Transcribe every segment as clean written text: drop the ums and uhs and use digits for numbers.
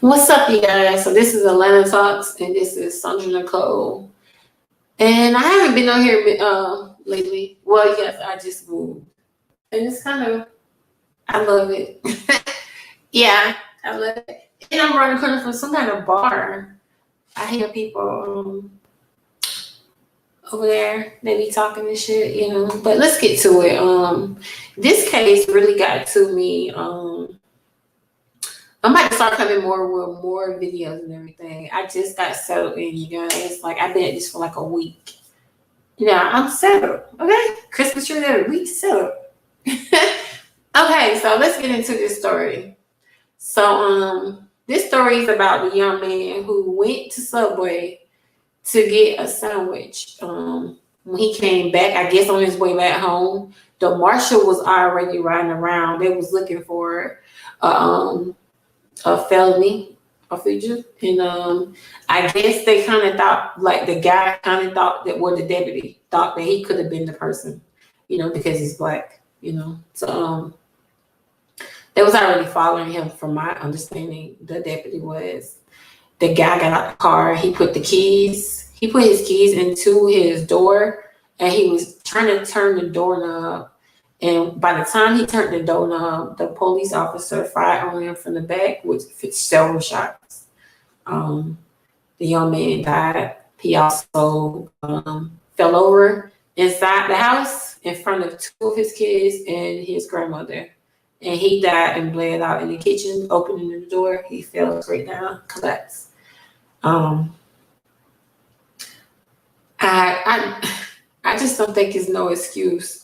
What's up, you guys? So this is Atlanta Talks, and this is Sandra Nicole. And I haven't been on here lately. Well, yes, I just moved, and it's kind of I love it. Yeah, I love it. And I'm running corner from some kind of bar. I hear people over there, they be talking and shit, you know. But let's get to it. This case really got to me. I'm about to start coming more with more videos and everything. I just got settled in, you guys. Like, I've been at this for like a week. Yeah, I'm settled. Okay? Christmas tree every week, settled. Okay, so let's get into this story. So, this story is about the young man who went to Subway to get a sandwich. When he came back, I guess on his way back home, the marshal was already riding around. They was looking for a felony, a fugitive, and I guess they kind of thought, like the guy kind of thought that, well, the deputy thought that he could have been the person, you know, because he's black, you know. So they was already following him, from my understanding. The deputy was. The guy got out the car. He put his keys into his door, and he was trying to turn the doorknob. And by the time he turned the doorknob, the police officer fired on him from the back with several shots. The young man died. He also fell over inside the house in front of two of his kids and his grandmother. And he died and bled out in the kitchen, opening the door. He fell straight down, collapsed. I just don't think it's no excuse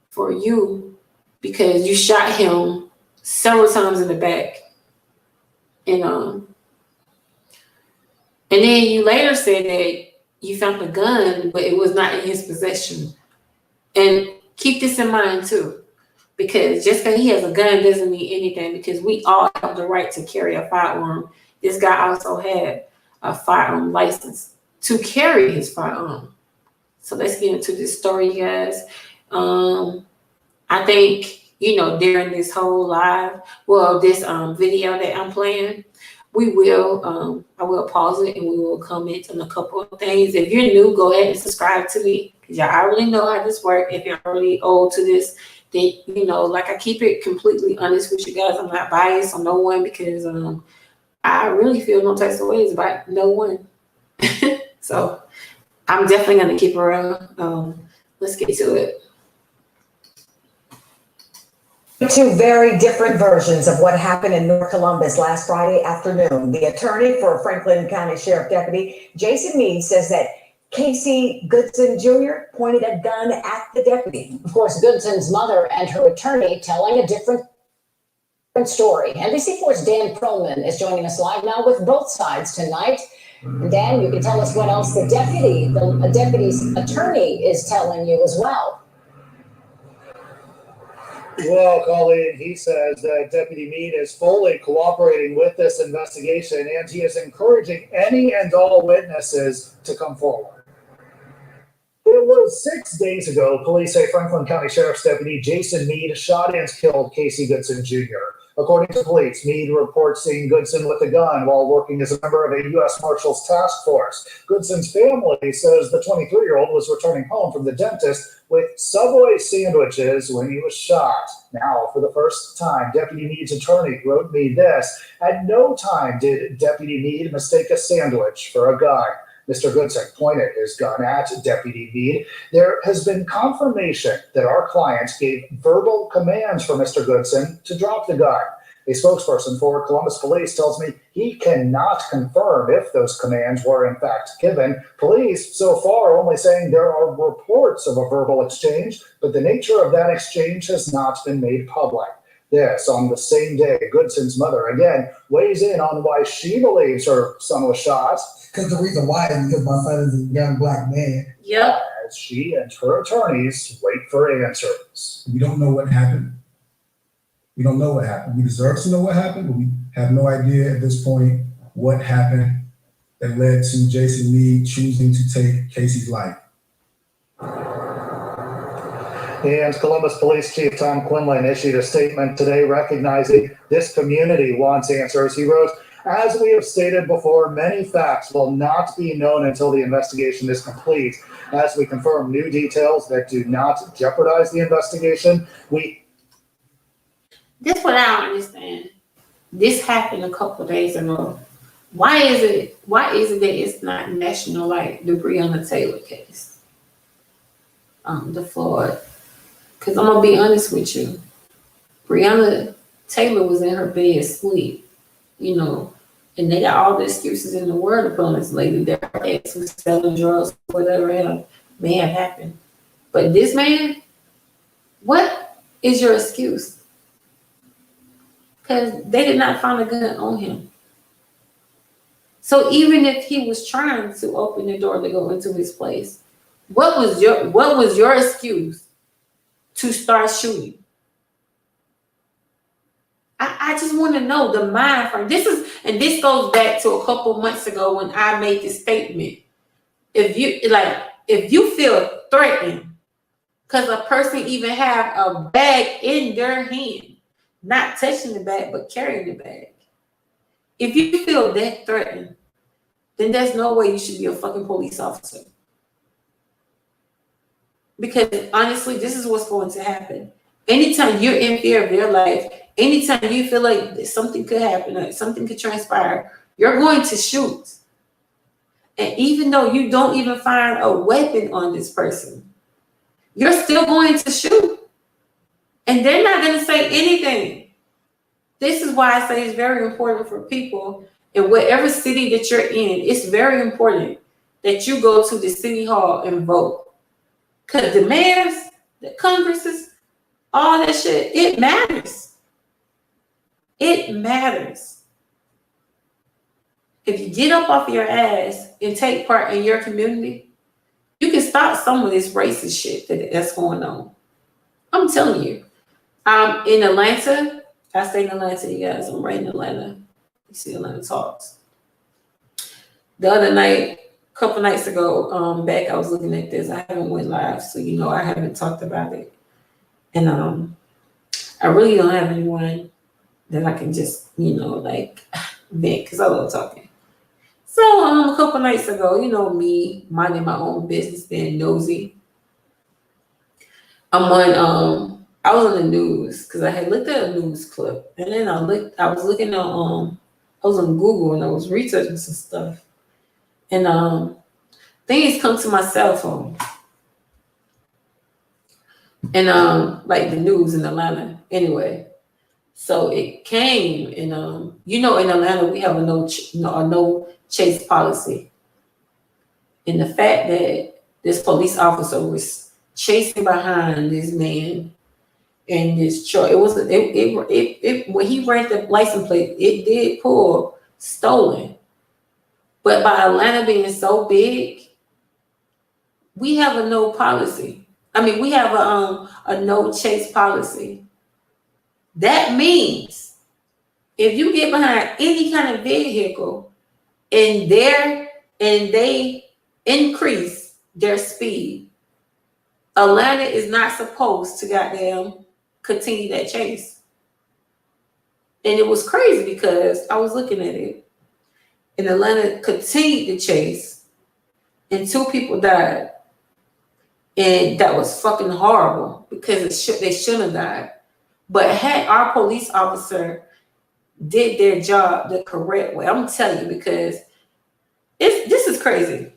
for you, because you shot him several times in the back, and then you later said that you found the gun, but it was not in his possession. And keep this in mind too, because just because he has a gun doesn't mean anything, because we all have the right to carry a firearm. This guy also had a firearm license to carry his firearm. So let's get into this story, you guys. I think, you know, during this whole this video that I'm playing, I will pause it and we will comment on a couple of things. If you're new, go ahead and subscribe to me, because y'all already know how this works. If you're already old to this, then, you know, like, I keep it completely honest with you guys. I'm not biased on no one, because I really feel no types of ways about no one. So I'm definitely going to keep it real. Let's get to it. Two very different versions of what happened in North Columbus last Friday afternoon. The attorney for Franklin County Sheriff Deputy Jason Meade says that Casey Goodson Jr. pointed a gun at the deputy. Of course, Goodson's mother and her attorney telling a different story. NBC4's Dan Perlman is joining us live now with both sides tonight. And Dan, you can tell us what else the deputy's attorney is telling you as well. Well, Colleen, he says that Deputy Meade is fully cooperating with this investigation, and he is encouraging any and all witnesses to come forward. It was 6 days ago, police say Franklin County Sheriff's Deputy Jason Meade shot and killed Casey Goodson Jr. According to police, Meade reports seeing Goodson with a gun while working as a member of a U.S. Marshals task force. Goodson's family says the 23-year-old was returning home from the dentist with Subway sandwiches when he was shot. Now, for the first time, Deputy Meade's attorney wrote me this: "At no time did Deputy Meade mistake a sandwich for a gun." Mr. Goodson pointed his gun at Deputy Meade. There has been confirmation that our client gave verbal commands for Mr. Goodson to drop the gun. A spokesperson for Columbus Police tells me he cannot confirm if those commands were in fact given. Police so far only saying there are reports of a verbal exchange, but the nature of that exchange has not been made public. This on the same day, Goodson's mother again weighs in on why she believes her son was shot. Because the reason why is because my son is a young black man. Yep. As she and her attorneys wait for answers. We don't know what happened. We don't know what happened. We deserve to know what happened, but we have no idea at this point what happened that led to Jason Meade choosing to take Casey's life. And Columbus Police Chief Tom Quinlan issued a statement today recognizing this community wants answers. He wrote, As we have stated before, many facts will not be known until the investigation is complete. As we confirm new details that do not jeopardize the investigation, This what I don't understand. This happened a couple days ago. Why is it that it's not national like the Breonna Taylor case? The Floyd. Because I'm gonna be honest with you. Breonna Taylor was in her bed asleep, and they got all the excuses in the world to put on this lady. Their ex was selling drugs, whatever hell may have happened. But this man, what is your excuse? Because they did not find a gun on him. So even if he was trying to open the door to go into his place, what was your excuse to start shooting? I just want to know the mind frame. This goes back to a couple months ago when I made this statement. If you feel threatened because a person even have a bag in their hand, not touching the bag but carrying the bag. If you feel that threatened, then there's no way you should be a fucking police officer. Because honestly, this is what's going to happen. Anytime you're in fear of your life, anytime you feel like something could happen, or something could transpire, you're going to shoot. And even though you don't even find a weapon on this person, you're still going to shoot. And they're not going to say anything. This is why I say it's very important for people in whatever city that you're in. It's very important that you go to the city hall and vote. Because the mayors, the congresses, all that shit, it matters. It matters. If you get up off your ass and take part in your community, you can stop some of this racist shit that's going on. I'm telling you. I'm in Atlanta. I stay in Atlanta, you guys. I'm right in Atlanta. You see Atlanta Talks. The other night, a couple nights ago, back, I was looking at this. I haven't went live, so I haven't talked about it. And I really don't have anyone that I can just, vent, because I love talking. So a couple nights ago, me minding my own business, being nosy. I was on the news because I had looked at a news clip, and then I was looking on I was on Google and I was researching some stuff. And things come to my cell phone. And like the news in Atlanta. Anyway. So it came and in Atlanta we have a no chase policy. And the fact that this police officer was chasing behind this man in this truck, it when he ran the license plate, it did pull stolen. But by Atlanta being so big, we have a no policy. We have a no chase policy. That means if you get behind any kind of vehicle and they increase their speed, Atlanta is not supposed to goddamn continue that chase. And it was crazy because I was looking at it. And Atlanta continued the chase and 2 people died. And that was fucking horrible because they shouldn't have died. But had our police officer did their job the correct way, I'm gonna tell you, because this is crazy.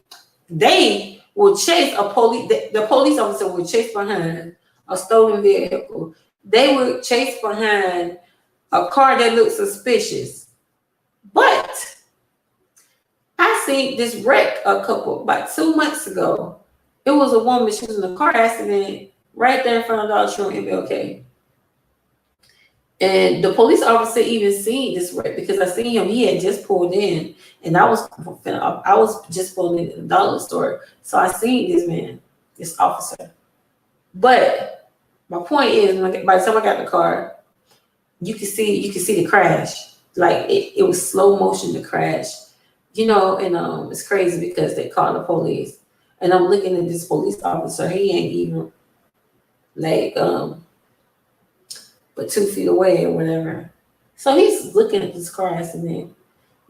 They will chase the police officer will chase behind a stolen vehicle. They would chase behind a car that looked suspicious. But I seen this wreck about 2 months ago. It was a woman, she was in a car accident right there in front of Dollar Tree in MLK. And the police officer even seen this wreck because I seen him. He had just pulled in, and I was just pulling in the dollar store, so I seen this man, this officer. But my point is, by the time I got in the car, you could see the crash. Like it was slow motion to crash, And it's crazy because they called the police, and I'm looking at this police officer. He ain't even but 2 feet away or whatever. So he's looking at this car accident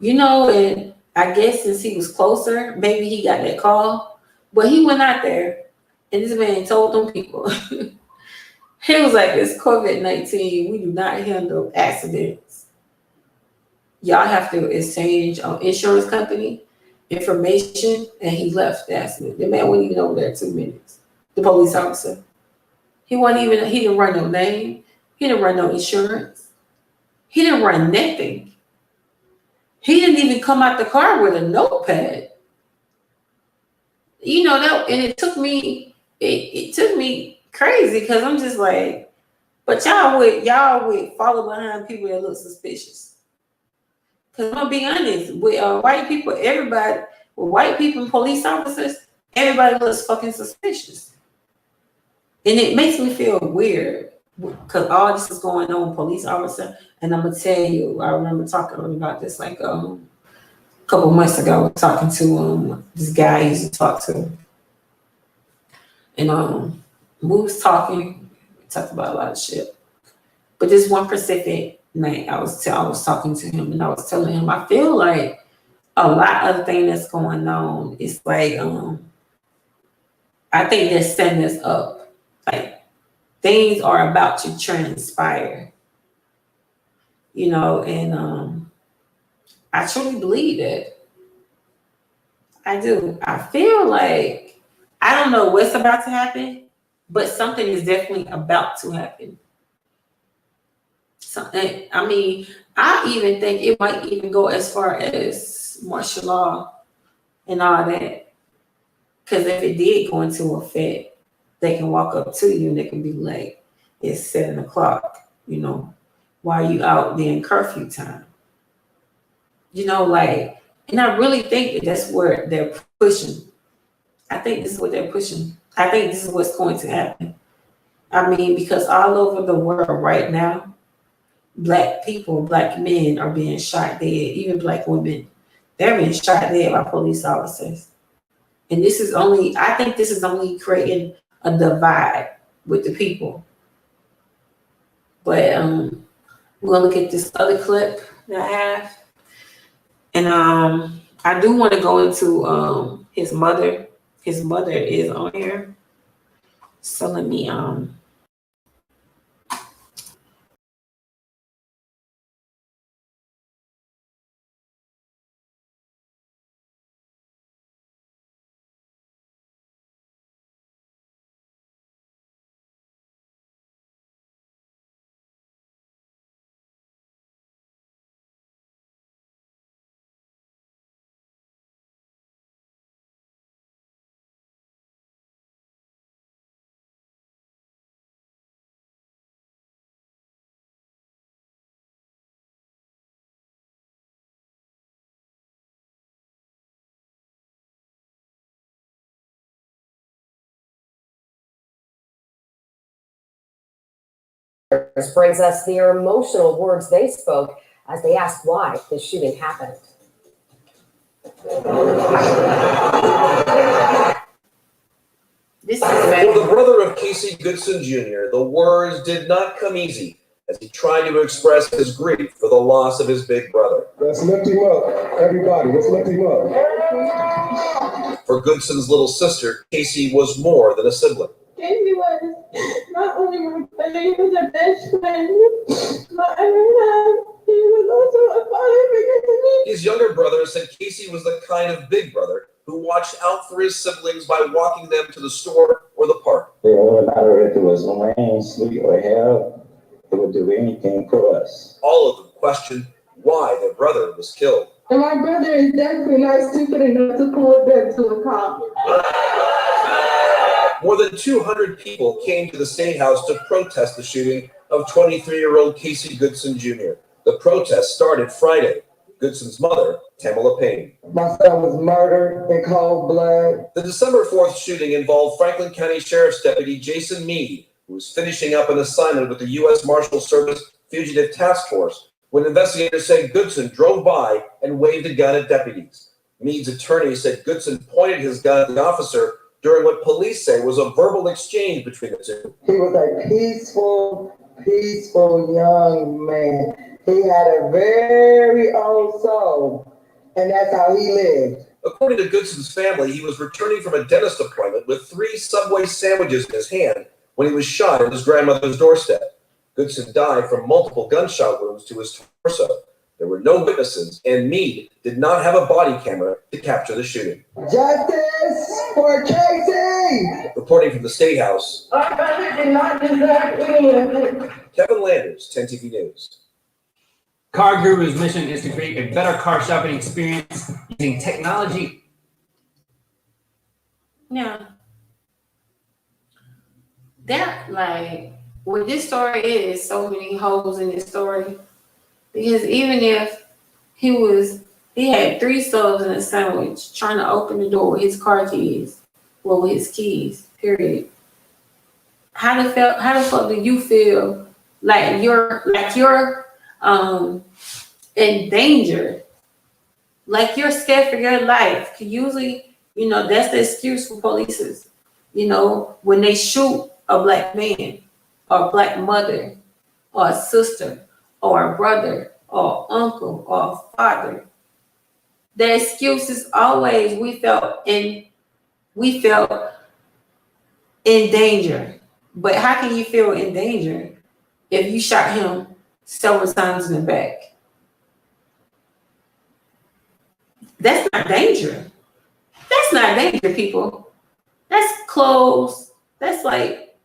You know, and I guess since he was closer, maybe he got that call. But he went out there and this man told them people, he was like, it's COVID-19. We do not handle accidents. Y'all have to exchange insurance company information. And he left the accident. The man wasn't even over there 2 minutes. The police officer. He didn't run no name. He didn't run no insurance. He didn't run nothing. He didn't even come out the car with a notepad. You know that, and it took me crazy because I'm just like, but y'all would follow behind people that look suspicious. Because I'm gonna be honest, with white people, white people and police officers, everybody looks fucking suspicious, and it makes me feel weird because all this is going on, police officer, and I'm gonna tell you, I remember talking about this like a couple months ago, talking to this guy I used to talk to, and we was talking, we talked about a lot of shit, but this one specific night, I was talking to him, and I was telling him I feel like a lot of the thing that's going on is like I think they're setting us up, like things are about to transpire, you know, and I truly believe that. I do. I feel like I don't know what's about to happen, but something is definitely about to happen. Something. I mean, I even think it might even go as far as martial law and all that. Because if it did go into effect, they can walk up to you and they can be like, "It's 7 o'clock. You know, why are you out there in curfew time?" You know, like, and I really think that that's where they're pushing. I think this is what they're pushing. I think this is what's going to happen. I mean, because all over the world right now, black people, black men are being shot dead, even black women. They're being shot dead by police officers. And I think this is only creating a divide with the people. But we're gonna look at this other clip that I have. And I do want to go into his mother. His mother is on here. So let me This brings us the emotional words they spoke as they asked why this shooting happened. this is For the brother of Casey Goodson Jr., the words did not come easy as he tried to express his grief for the loss of his big brother. Let's lift him up. Everybody, let's lift him up. For Goodson's little sister, Casey was more than a sibling. Casey was not only my brother, he was a best friend. But he was also a father figure to me. His younger brother said Casey was the kind of big brother who watched out for his siblings by walking them to the store or the park. It doesn't matter if it was rain, sleet, or hail, it would do anything for us. All of them questioned why their brother was killed. And my brother is definitely not stupid enough to pull them to a cop. More than 200 people came to the State House to protest the shooting of 23-year-old Casey Goodson Jr. The protest started Friday. Goodson's mother, Tamala Payne. My son was murdered in cold blood. The December 4th shooting involved Franklin County Sheriff's Deputy Jason Meade, who was finishing up an assignment with the U.S. Marshal Service Fugitive Task Force when investigators said Goodson drove by and waved a gun at deputies. Meade's attorney said Goodson pointed his gun at the officer during what police say was a verbal exchange between the two. He was a peaceful young man. He had a very old soul, and that's how he lived. According to Goodson's family, he was returning from a dentist appointment with 3 Subway sandwiches in his hand when he was shot at his grandmother's doorstep. Goodson died from multiple gunshot wounds to his torso. There were no witnesses, and Meade did not have a body camera to capture the shooting. Justice for Casey! Reporting from the State House, Our brother did not deserve any of it. Kevin Landers, 10 TV News. Car Guru's mission is to create a better car shopping experience using technology. Yeah. That, like, what this story is, so many holes in this story. Because even if he had 3 subs in a sandwich trying to open the door with his car keys, well, with his keys, period. How the fuck do you feel like you're in danger? Like you're scared for your life. Usually, that's the excuse for police. When they shoot a black man or a black mother or a sister or a brother or uncle or a father, the excuse is always we felt in danger. But how can you feel in danger if you shot him several times in the back? That's not danger. That's not danger, people. That's close. That's like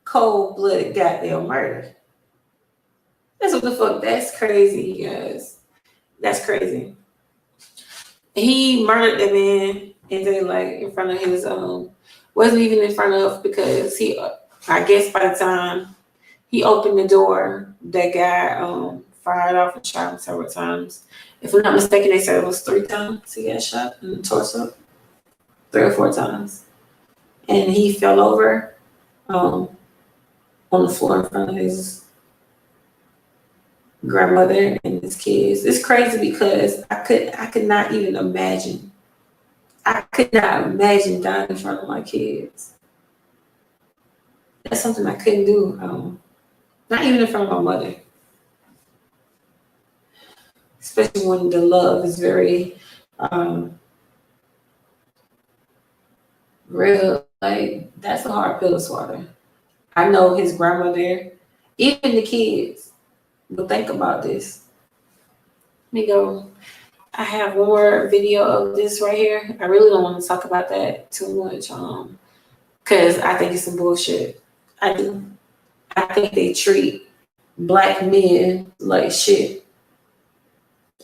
cold-blooded goddamn murder. That's what the fuck. That's crazy, guys. That's crazy. He murdered the man and then like in front of his wasn't even in front of, because he, I guess by the time he opened the door, that guy fired off and shot him several times. If I'm not mistaken, they said it was 3 times he got shot in the torso, 3 or 4 times, and he fell over on the floor in front of his grandmother and his kids. It's crazy because I could not even imagine. I could not imagine dying in front of my kids. That's something I couldn't do. Not even in front of my mother. Especially when the love is very real. Like, that's a hard pill to swallow. I know his grandmother, even the kids, will think about this. Let me go. I have one more video of this right here. I really don't want to talk about that too much, because I think it's some bullshit. I do. I think they treat black men like shit.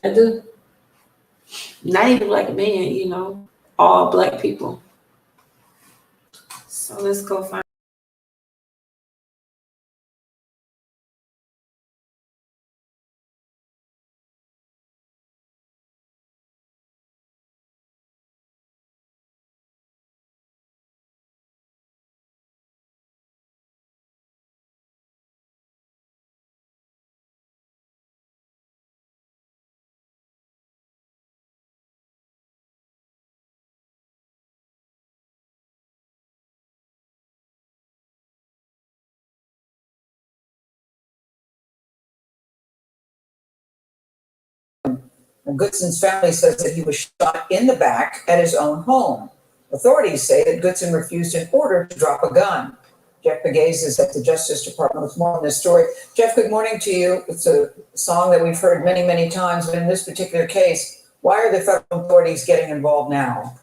I do. Not even black men, all black people. So let's go find. Goodson's family says that he was shot in the back at his own home. Authorities say that Goodson refused an order to drop a gun. Jeff Pegues is at the Justice Department with more on this story. Jeff, good morning to you. It's a song that we've heard many, many times, but in this particular case, why are the federal authorities getting involved now?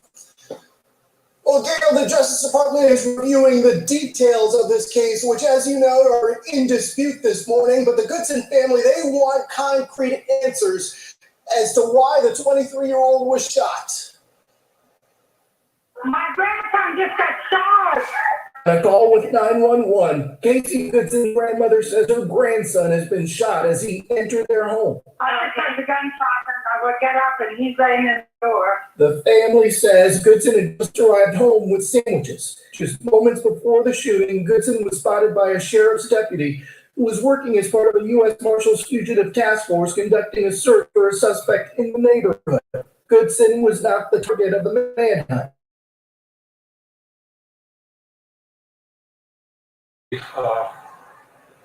Well, Gail, the Justice Department is reviewing the details of this case, which, as you know, are in dispute this morning. But the Goodson family, they want concrete answers as to why the 23-year-old was shot. My grandson just got shot. A call with 911. Casey Goodson's grandmother says her grandson has been shot as he entered their home. I just heard the gunshot and I would get up and he's laying in the door. The family says Goodson had just arrived home with sandwiches. Just moments before the shooting, Goodson was spotted by a sheriff's deputy who was working as part of a U.S. Marshals Fugitive Task Force conducting a search for a suspect in the neighborhood. Goodson was not the target of the manhunt.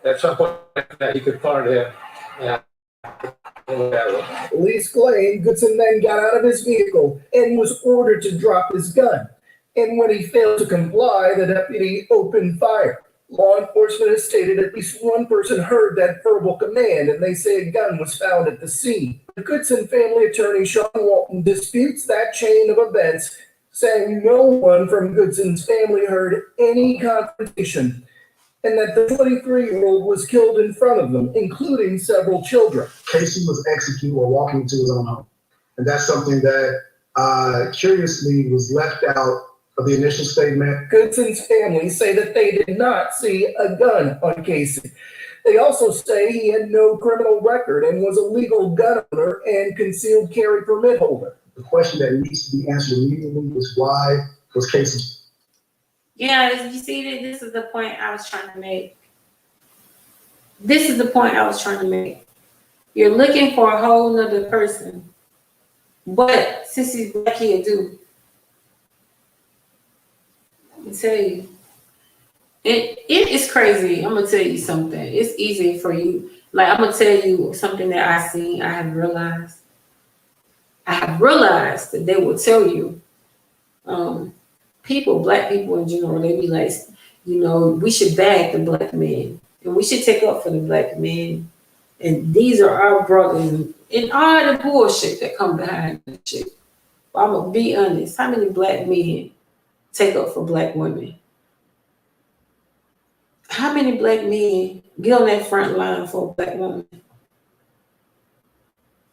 at some point that he could fire there. Yeah. Police claim Goodson then got out of his vehicle and was ordered to drop his gun. And when he failed to comply, the deputy opened fire. Law enforcement has stated at least one person heard that verbal command, and they say a gun was found at the scene. The Goodson family attorney, Sean Walton, disputes that chain of events, saying no one from Goodson's family heard any confrontation, and that the 23-year-old was killed in front of them, including several children. Casey was executed while walking into his own home. And that's something that, curiously, was left out of the initial statement. Goodson's family say that they did not see a gun on Casey. They also say he had no criminal record and was a legal gun owner and concealed carry permit holder. The question that needs to be answered immediately is why was Casey? Yeah, you see that this is the point I was trying to make. This is the point I was trying to make. You're looking for a whole nother person. But since he's black, he'll do. I tell you, it is crazy. I'm gonna tell you something. It's easy for you. Like, I'm gonna tell you something that I seen. I have realized that they will tell you, people, black people in general, they be like, you know, we should bag the black men and we should take up for the black men. And these are our brothers and all the bullshit that come behind this shit. But I'm gonna be honest. How many black men take up for black women? How many black men get on that front line for a black woman?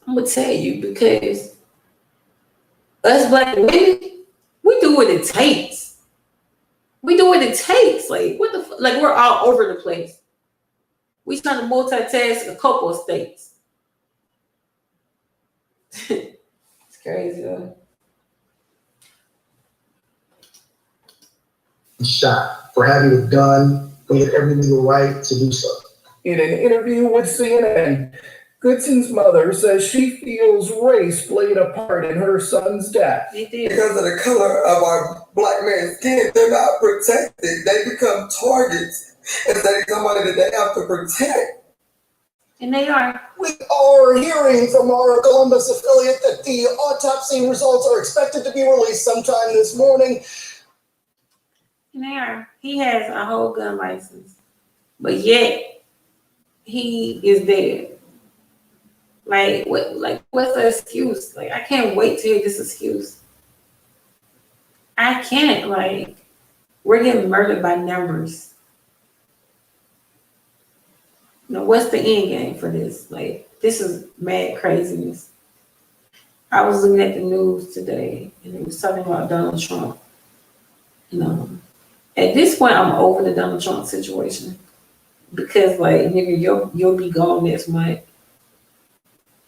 I'm gonna tell you, because us black women, we do what it takes. We do what it takes. Like, what the fuck? Like, we're all over the place. We trying to multitask a couple of states. It's crazy though. Shot for having a gun. He had every legal right to do so. In an interview with CNN, Goodson's mother says she feels race played a part in her son's death. Because of the color of our black man's skin, they're not protected. They become targets instead of somebody that they have to protect. And they are. We are hearing from our Columbus affiliate that the autopsy results are expected to be released sometime this morning. And they are. He has a whole gun license, but yet he is dead. Like, what? Like, what's the excuse? Like, I can't wait to hear this excuse. I can't. Like, we're getting murdered by numbers. Now, what's the end game for this? Like, this is mad craziness. I was looking at the news today, and it was talking about Donald Trump. You know, at this point, I'm over the Donald Trump situation because, like, nigga, you'll be gone next month.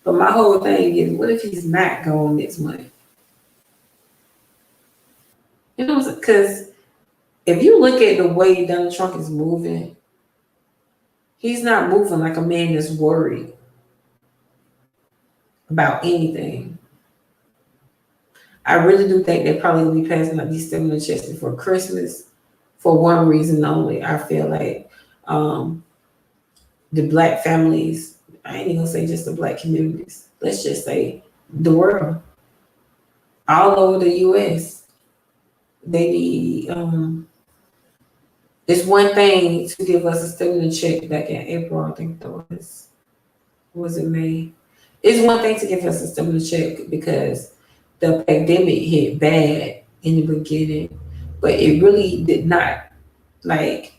But my whole thing is, what if he's not gone next month? You know, because if you look at the way Donald Trump is moving, he's not moving like a man that's worried about anything. I really do think they're probably going to be passing out these stimulus checks before Christmas for one reason only. I feel like the black families, I ain't even gonna say just the black communities, let's just say the world, all over the US, they need, it's one thing to give us a stimulus check back in April, I think that was it May? It's one thing to give us a stimulus check because the pandemic hit bad in the beginning, but it really did not, like,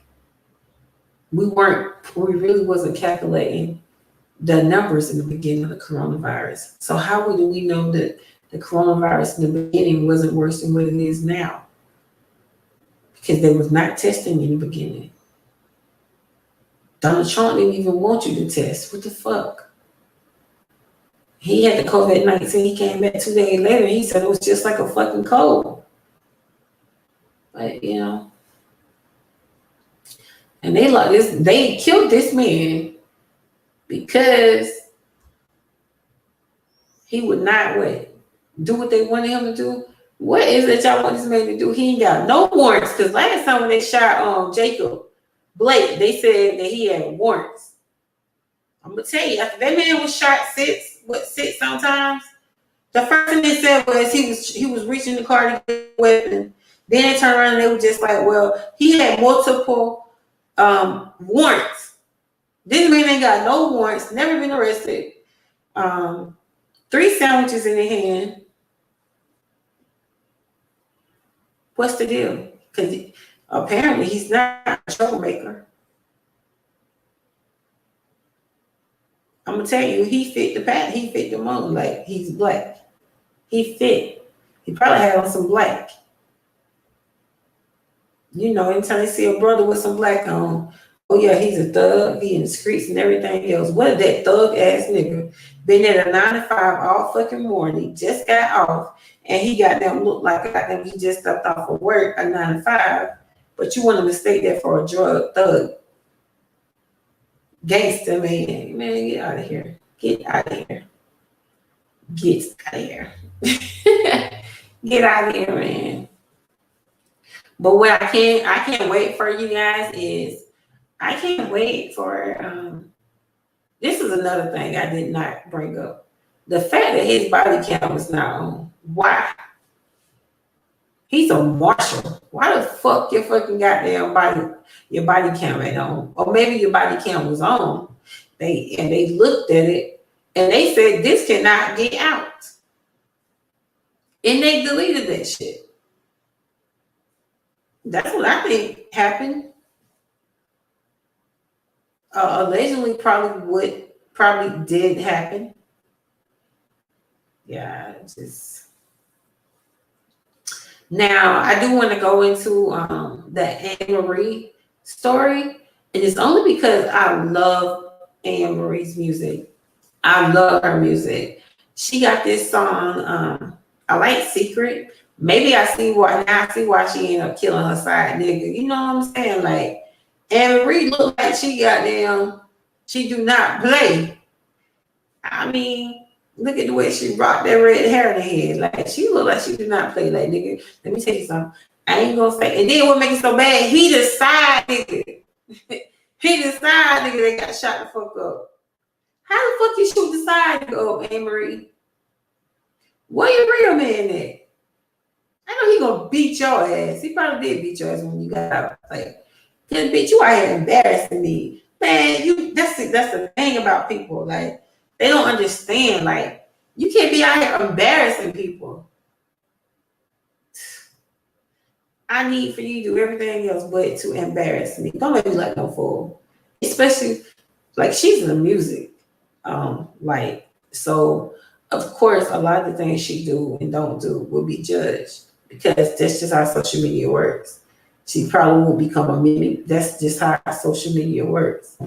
we really wasn't calculating the numbers in the beginning of the coronavirus. So how do we know that the coronavirus in the beginning wasn't worse than what it is now? Because they was not testing in the beginning. Donald Trump didn't even want you to test. What the fuck? He had the COVID-19. He came back 2 days later. And he said it was just like a fucking cold. But, you know, and they like this. They killed this man because he would not do what they wanted him to do. What is it y'all want this man to do? He ain't got no warrants. Because last time when they shot Jacob, Blake, they said that he had warrants. I'm gonna tell you, after that man was shot six sometimes. The first thing they said was he was reaching the car to get a weapon. Then they turned around and they were just like, well, he had multiple warrants. This man ain't got no warrants, never been arrested. 3 sandwiches in the hand. What's the deal? Because apparently he's not a troublemaker. I'm gonna tell you, he fit the pattern. He fit the mold. Like, he's black. He fit. He probably had on some black. You know, anytime they see a brother with some black on, oh yeah, he's a thug. He in the streets and everything else. What is that thug ass nigga? Been at a 9 to 5 all fucking morning, just got off, and he got them look like he just stepped off of work at 9 to 5. But you want to mistake that for a drug thug. Gangster man. Man, get out of here. Get out of here. Get out of here. Get out of here, man. But what I can't wait for you guys is I can't wait for this is another thing I did not bring up. The fact that his body count was not on. Why? He's a marshal. Why the fuck your fucking goddamn your body count ain't on? Or maybe your body count was on. They looked at it and they said this cannot get out. And they deleted that shit. That's what I think happened. Allegedly probably did happen. Yeah, just now I do want to go into the Anne Marie story, and it's only because I love Anne Marie's music. I love her music. She got this song, I like Secret. Maybe I see why she ended up killing her side nigga. You know what I'm saying? Like, Anne Marie look like she do not play. I mean, look at the way she rocked that red hair in her head. Like, she look like she do not play. Like, nigga, let me tell you something. I ain't gonna say. And then what makes it so bad, he the side nigga. He the side nigga that got shot the fuck up. How the fuck you shoot the side nigga up, Anne Marie? Where your real man at? I know he gonna beat your ass. He probably did beat your ass when you got out. Like, bitch, you out here embarrassing me. Man, that's the thing about people. Like, they don't understand. Like, you can't be out here embarrassing people. I need for you to do everything else but to embarrass me. Don't make me like no fool. Especially, like, she's in the music. So of course a lot of the things she do and don't do will be judged because that's just how social media works. She probably will become a meme. That's just how social media works.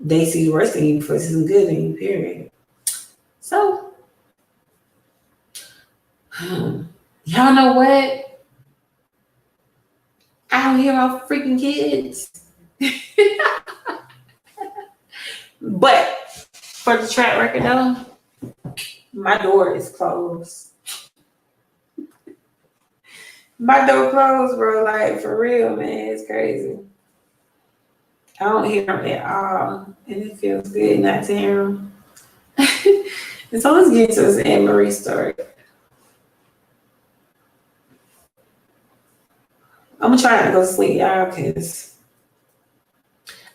They see the worst in you before it's good in you, period. So, y'all know what? I don't hear my freaking kids. But for the track record though, my door is closed. My door closed, bro. Like, for real, man. It's crazy. I don't hear him at all. And it feels good not to hear him. And so let's get to this Anne Marie story. I'm gonna try to go to sleep, y'all, because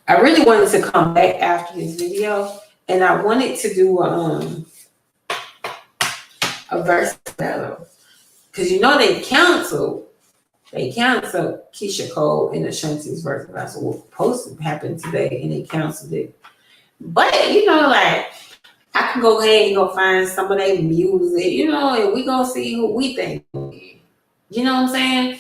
I really wanted to come back after this video, and I wanted to do a verse battle. Because you know they canceled Keisha Cole and Ashanti's verse battle. So what was supposed to happen today, and they canceled it. But you know, like, I can go ahead and go find some of their music, you know, and we gonna see who we think. You know what I'm saying?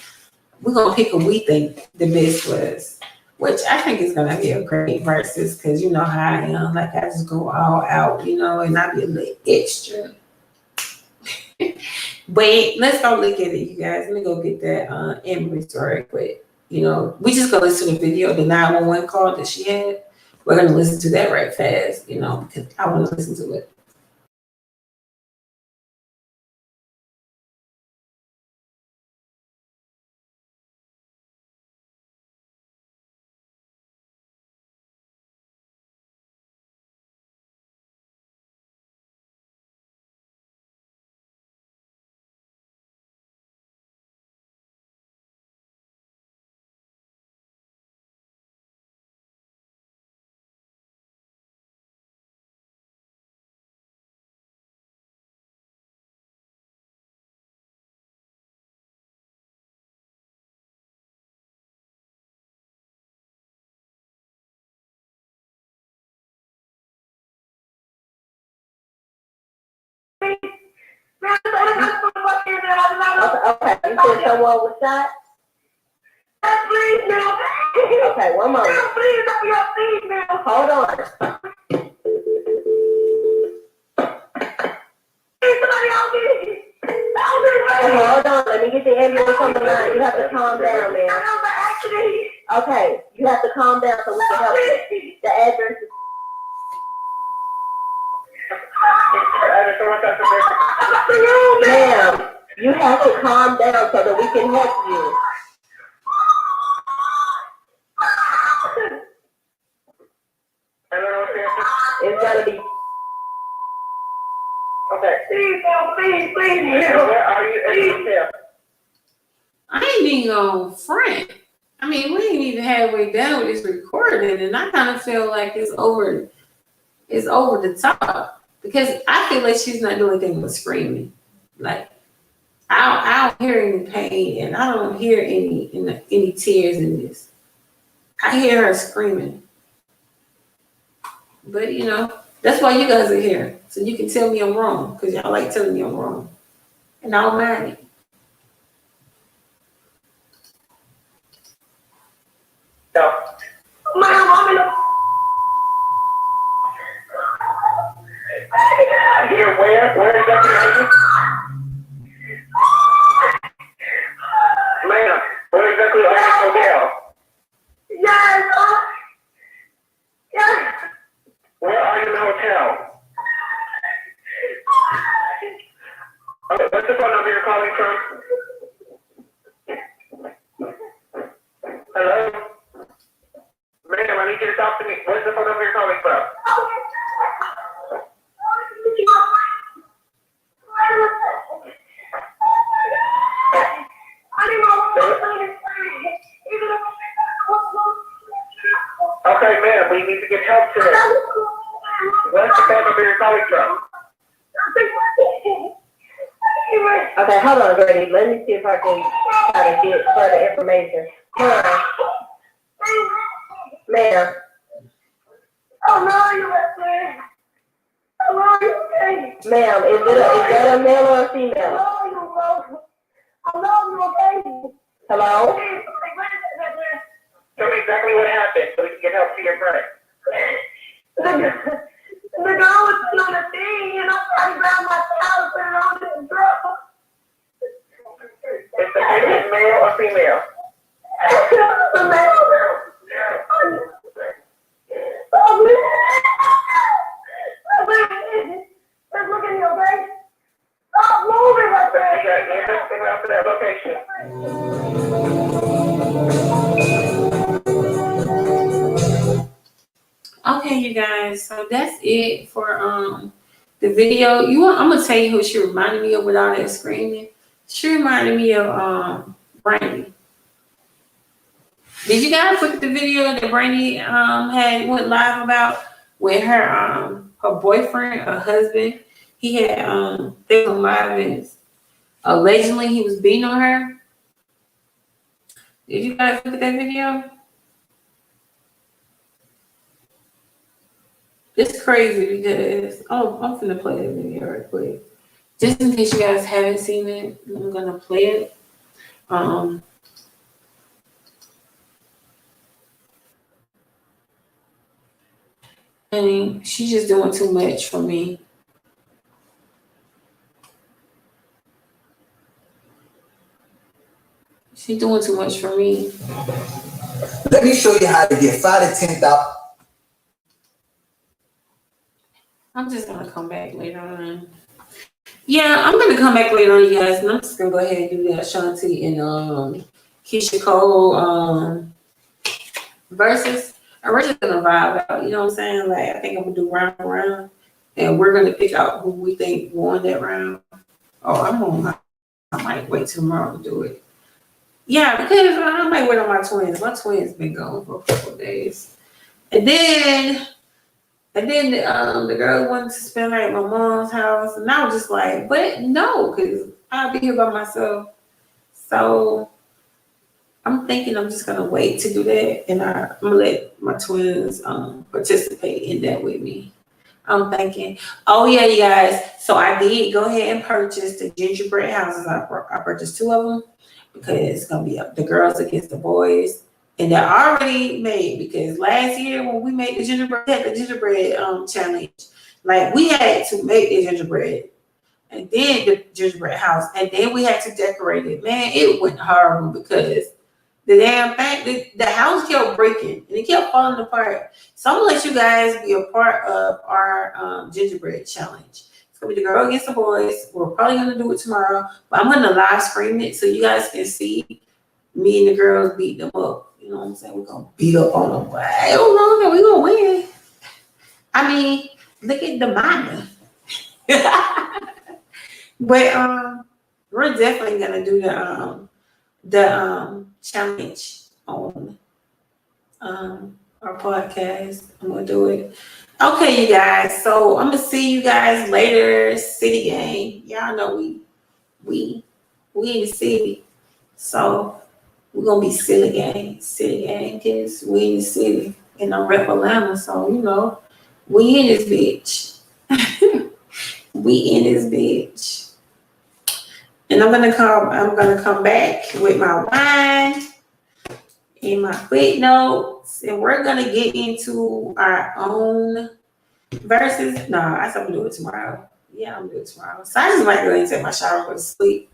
We're gonna pick who we think the best was, which I think is gonna be a great versus, because you know how I am. Like, I just go all out, you know, and I be a little extra. But let's go look at it, you guys. Let me go get that Emory story quick. You know, we just go listen to the video, the 911 call that she had. We're gonna listen to that right fast, you know, because I want to listen to it. Okay, you said someone was shot? Please, now. Okay, one moment. Please, now. Hold on. Hold on, let me get the ambulance on the line. You have to calm down, man. Okay, you have to calm down so we can help you. The address is... Ma'am, you have to calm down so that we can help you. It's gonna be... Okay. Please. Where are you? I ain't even gonna front. I mean, we ain't even halfway done with this recording, and I kind of feel like it's over the top because I feel like she's not doing anything but screaming. Like I don't hear any pain, and I don't hear any tears in this. I hear her screaming, but that's why you guys are here, so you can tell me I'm wrong because y'all like telling me I'm wrong, and I don't mind it. Here, where exactly? Ma'am, where exactly are you hotel? Yes. Where are you in the hotel? Okay, what's the phone number you're calling from? Hello? Ma'am, I need you to talk to me. What's the phone number you're calling from? Okay, ma'am, we need to get help today. What's the phone number you're calling from? Okay, hold on, Grady. Let me see if I can try to get further information. Ma'am. Ma'am, is that a male or a female? Hello? Tell me exactly what happened so we can get help to your friend. The girl was sitting on the thing, and I tried to grab my towel and put it on the girl. Is the patient male or female? The male. Let's look in your face. Stop moving right there. Get out to that location. Okay, you guys. So that's it for the video. I'm gonna tell you who she reminded me of with all that screaming. She reminded me of Brandy. Did you guys look at the video that Brandy had went live about with her boyfriend, her husband? He had they were live and allegedly he was beating on her. Did you guys look at that video? It's crazy because I'm finna play that video real quick. Just in case you guys haven't seen it, I'm gonna play it. And she's just doing too much for me. She's doing too much for me. Let me show you how to get 5 to 10,000. I'm just gonna come back later on. Yeah, I'm gonna come back later on, you guys, and I'm just gonna go ahead and do the Ashanti and Keisha Cole versus. We're just gonna vibe out, you know what I'm saying? Like I think I'm gonna do round and round, and we're gonna pick out who we think won that round. Oh, I might wait till tomorrow to do it. Yeah, because I might wait on my twins. My twins been gone for a couple of days, and then the girl wanted to spend like at my mom's house, and I was just like, but no, because I'll be here by myself. So I'm thinking I'm just gonna wait to do that, and I'm gonna let my twins participate in that with me. I'm thinking, oh yeah, you guys. So I did go ahead and purchase the gingerbread houses. I purchased 2 of them because it's gonna be the girls against the boys, and they're already made. Because last year when we made the gingerbread challenge, like we had to make the gingerbread, and then the gingerbread house, and then we had to decorate it. Man, it went horrible because the damn thing, the house kept breaking and it kept falling apart. So I'm gonna let you guys be a part of our gingerbread challenge. It's gonna be the girl against the boys. We're probably gonna do it tomorrow, but I'm gonna live stream it so you guys can see me and the girls beat them up. You know what I'm saying? We're gonna beat up on them. But I don't know that we're gonna win. I mean, look at the minor. But we're definitely gonna do the challenge on our podcast. I'm gonna do it. Okay, you guys. So I'm gonna see you guys later. City gang. Y'all know we in the city. So we're gonna be silly gang. City gang kids. We in the city. And I'm rep Atlanta. So you know, we in this bitch. We in this bitch. And I'm gonna come back with my wine and my quick notes, and we're gonna get into our own verses. No, I said I'm gonna do it tomorrow. Yeah, I'm gonna do it tomorrow. So I just might go ahead and take my shower and go to sleep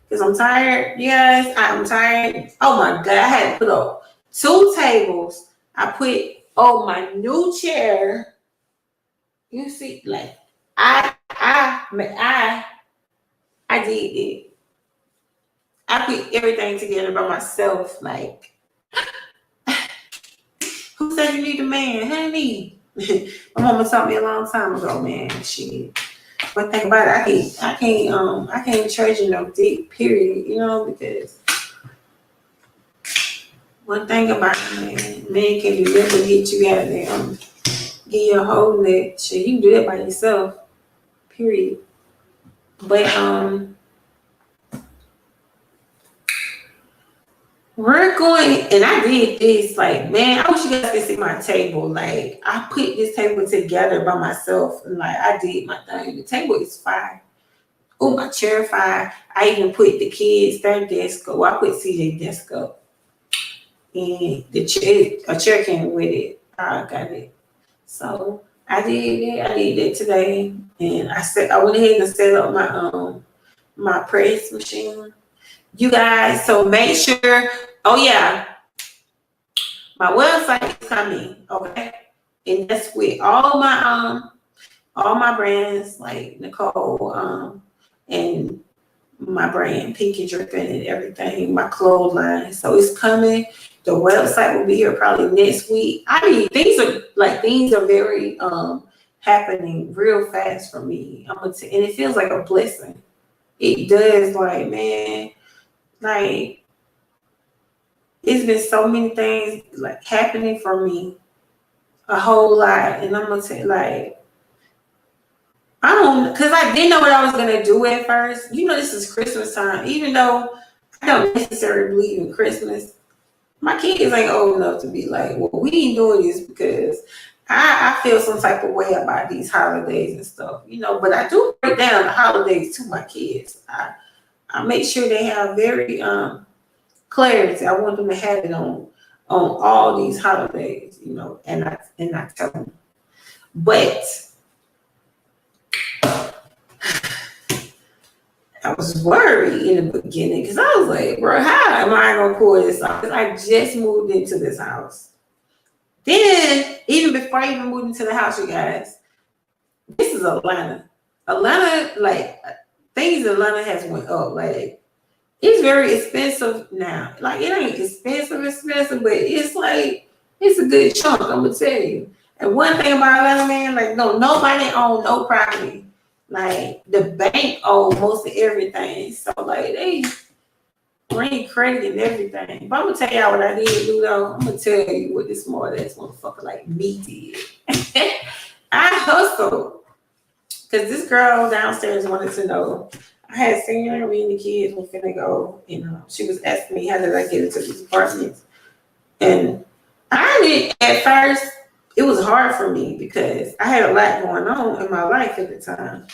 because I'm tired. Yes, I'm tired. Oh my god, I had to put up 2 tables. I put my new chair. You see, like I did it. I put everything together by myself. Like, who said you need a man? Honey. My mama taught me a long time ago, man. But think about it, I can't treasure no dick, period. You know, because one thing about it, man can never get you out there, get you a hold that shit. You can do that by yourself, period. But we're going, and I did this, like, man, I wish you guys could see my table. Like, I put this table together by myself, and like, I did my thing. The table is fire. Oh, my chair fire. I even put the kids, their desk up. Well, I put CJ desk up. And a chair came with it. I got it. So I did it. I did it today. And I went ahead and set up my press machine. You guys, so make sure, oh yeah, my website is coming, okay? And that's with all my brands like Nicole, and my brand Pinky Dripping and everything, my clothes line. So it's coming. The website will be here probably next week. I mean, things are very happening real fast for me. And it feels like a blessing. It does, like, man, like, it's been so many things like happening for me, a whole lot. And I'm gonna say, like, because I didn't know what I was gonna do at first. You know, this is Christmas time. Even though I don't necessarily believe in Christmas, my kids ain't old enough to be like, well, we ain't doing this because I feel some type of way about these holidays and stuff, you know. But I do break down the holidays to my kids. I make sure they have very clarity. I want them to have it on all these holidays, you know, and I tell them. But I was worried in the beginning because I was like, bro, how am I gonna pull this off? Because I just moved into this house. Then, even before I even moved into the house, you guys, this is Atlanta. Atlanta, like, things in Atlanta has went up. Like, it's very expensive now. Like, it ain't expensive, but it's like, it's a good chunk, I'm gonna tell you. And one thing about Atlanta, man, like, no, nobody own no property. Like, the bank owns most of everything. So, like, they bring credit and everything. But I'm gonna tell y'all what I did do, though. I'm gonna tell you what this smart ass motherfucker like me did. I hustled. Because this girl downstairs wanted to know. I had seen her, me and the kids were finna go, and she was asking me, how did I get into these apartments? And at first, it was hard for me because I had a lot going on in my life at the time.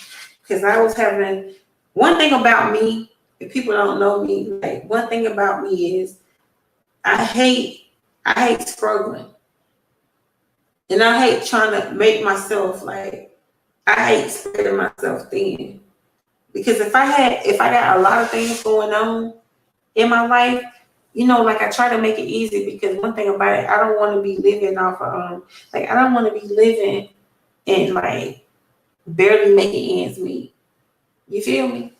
because I was having one thing about me. If people don't know me, like one thing about me is I hate struggling, and I hate trying to make myself like I hate spreading myself thin. Because if I got a lot of things going on in my life, you know, like I try to make it easy because one thing about it, I don't want to be living off of like I don't want to be living and like barely making ends meet. You feel me?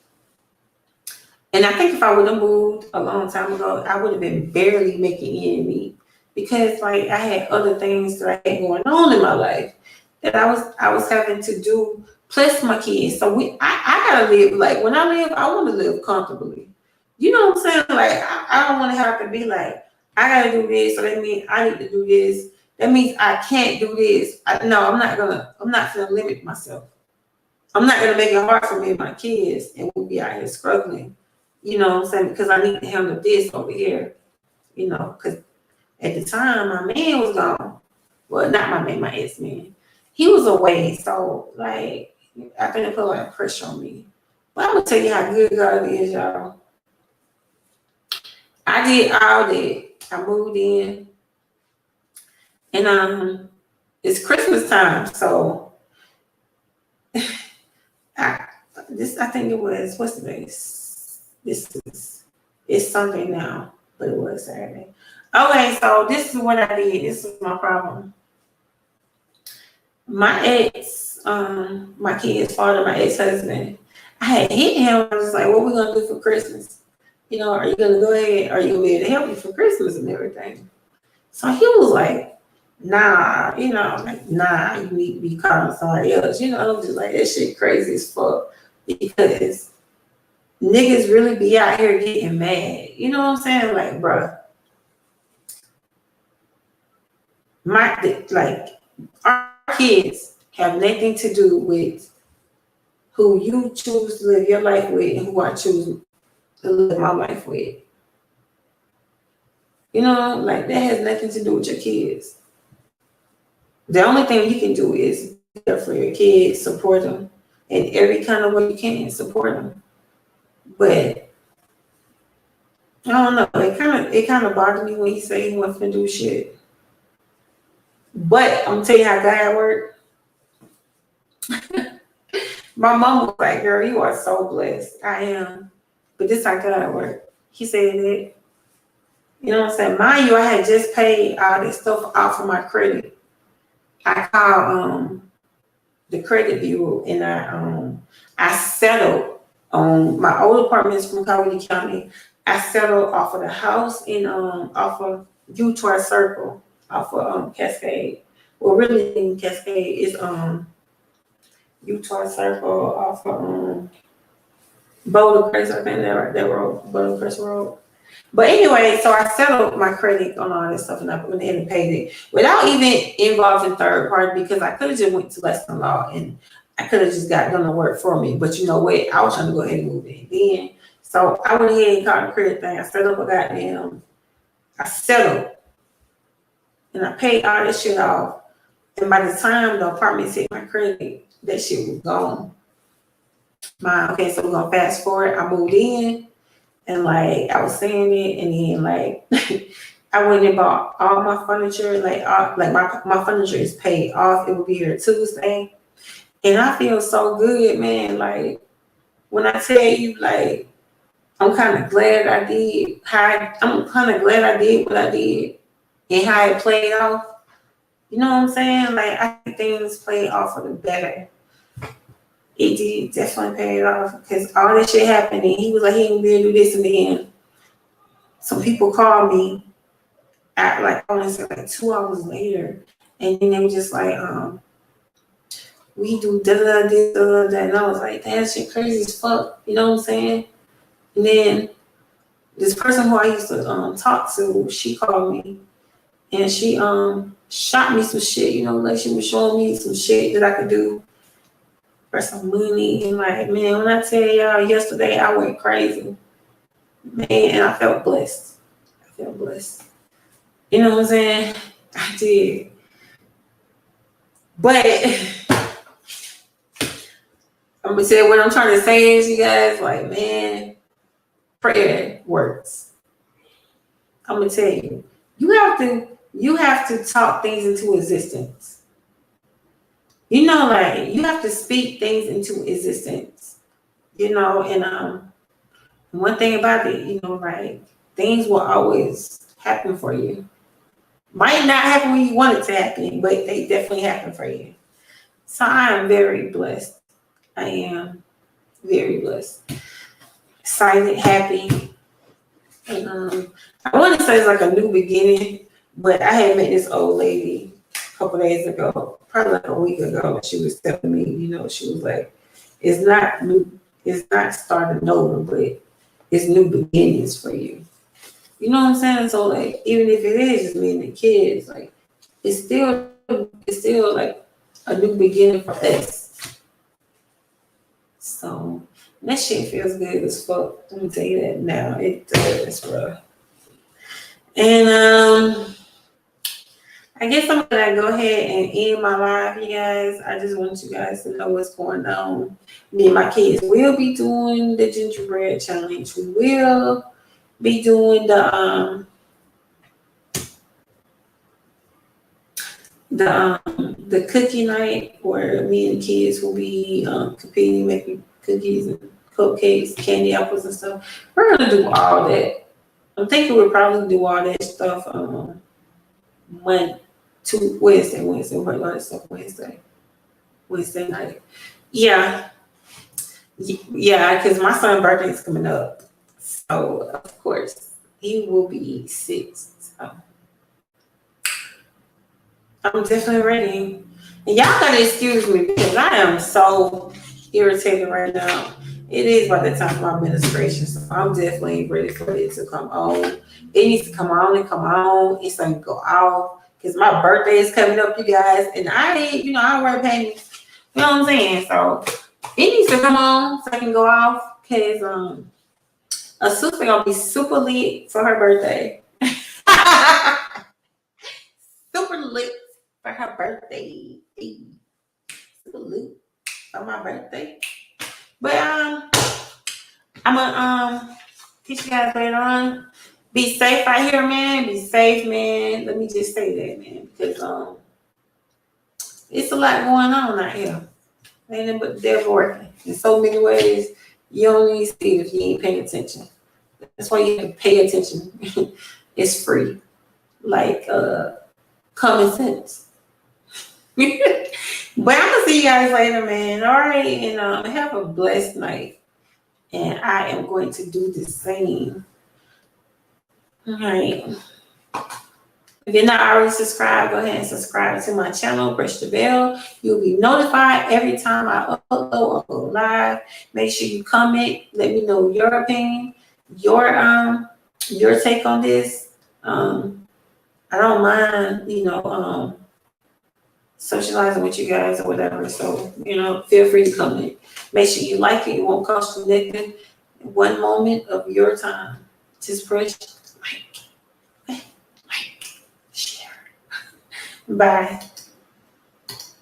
And I think if I would have moved a long time ago, I would have been barely making ends meet because like I had other things that I had going on in my life that I was having to do, plus my kids. So I gotta live like when I live, I want to live comfortably. You know what I'm saying? Like I don't want to have to be like I gotta do this, so that means I need to do this. That means I can't do this. No, I'm not gonna limit myself. I'm not gonna make it hard for me and my kids, and we'll be out here struggling. You know what I'm saying? Because I need to handle this over here. You know, because at the time my man was gone. Well, not my man, my ex-man. He was away, so like I think it put a lot of pressure on me. But I'm gonna tell you how good God is, y'all. I did all that. I moved in, and it's Christmas time, so I think it was what's the day? It's Sunday now, but it was Saturday. Okay, so this is what I did. This is my problem. My ex, my kid's father, my ex-husband, I had hit him. I was like, what we gonna do for Christmas? You know, are you gonna go ahead? Are you gonna be able to help me for Christmas and everything? So he was like, nah, you know, like, nah, you need to be calling somebody else. You know, I'm just like, that shit crazy as fuck. Because niggas really be out here getting mad. You know what I'm saying? Like, bruh, our kids have nothing to do with who you choose to live your life with and who I choose to live my life with. You know, like that has nothing to do with your kids. The only thing you can do is be there for your kids, support them in every kind of way you can, support them. But I don't know, it kind of bothered me when he said he wants to do shit. But I'm gonna tell you how God worked. My mom was like, girl, you are so blessed. I am. But this how God worked. He said that, you know what I'm saying? Mind you, I had just paid all this stuff off of my credit. I called the credit bureau and I settled on my old apartments from Cowley County. I settled off of the house in off of Utah Circle, off of Cascade. Well, really in Cascade is Utah Circle off of Boulder Crest, I think that road, Boulder Crest Road. But anyway, so I settled my credit on all this stuff and I went ahead and paid it without even involving third party because I could have just went to Western Law and I could have just got done the work for me. But you know what? I was trying to go ahead and move in then. So I went ahead and called the credit thing. I set up I settled and I paid all this shit off. And by the time the apartments hit my credit, that shit was gone. Okay, so we're gonna fast forward. I moved in and like I was saying it, and then like I went and bought all my furniture, my furniture is paid off. It will be here Tuesday. And I feel so good, man. Like when I tell you, like, I'm kind of glad I did what I did and how it played off. You know what I'm saying? Like I think things played off for the better. It did definitely pay it off because all this shit happened and he was like, he ain't be able to do this, and then some people called me at like I want to say like 2 hours later, and then they were just like, we do da da da da da, and I was like, that shit crazy as fuck, you know what I'm saying? And then this person who I used to talk to, she called me, and she shot me some shit, you know, like she was showing me some shit that I could do for some money, and like, man, when I tell y'all, yesterday I went crazy, man, and I felt blessed. You know what I'm saying? I did. But I'm I'm gonna say what I'm trying to say is, you guys, like, man, prayer works. I'm gonna tell you, you have to talk things into existence. You know, like you have to speak things into existence. You know, and one thing about it, you know, like things will always happen for you. Might not happen when you want it to happen, but they definitely happen for you. So I am very blessed. I am very blessed, excited, happy, and I want to say it's like a new beginning. But I had met this old lady a couple days ago, probably like a week ago. She was telling me, you know, she was like, "It's not new, it's not starting over, but it's new beginnings for you." You know what I'm saying? So like, even if it is just me and the kids, like, it's still like a new beginning for us. So that shit feels good as fuck. Let me tell you that now. It does, bro. And I guess I'm gonna go ahead and end my live, you guys. I just want you guys to know what's going on. Me and my kids will be doing the gingerbread challenge. We will be doing the cookie night where me and the kids will be competing, making cookies and cupcakes, candy apples and stuff. We're gonna do all that. I'm thinking we'll probably do all that stuff Wednesday. We're going to stuff Wednesday night. Yeah, because my son's birthday is coming up, so of course he will be 6. So I'm definitely ready. And y'all gotta excuse me because I am so irritated right now. It is by the time of my administration, so I'm definitely ready for it to come on. It needs to come on and come on. It's gonna go off because my birthday is coming up, you guys, and I ain't, I wear panties. You know what I'm saying? So it needs to come on so I can go off because a sister gonna be super lit for her birthday. Super lit for her birthday. Super lit for my birthday. But I'm gonna teach you guys later on. Be safe out here, man. Be safe, man. Let me just say that, man, because it's a lot going on out here. Ain't nothing but the devil working in so many ways. You don't even see it if you ain't paying attention. That's why you have to pay attention. It's free, like common sense. But I'm gonna see you guys later, man. All right, and have a blessed night. And I am going to do the same. All right. If you're not already subscribed, go ahead and subscribe to my channel. Press the bell. You'll be notified every time I upload or go live. Make sure you comment. Let me know your opinion, your take on this. I don't mind, socializing with you guys or whatever. So, feel free to comment. Make sure you like it. It won't cost you nothing. 1 moment of your time. Just press like, share. Bye.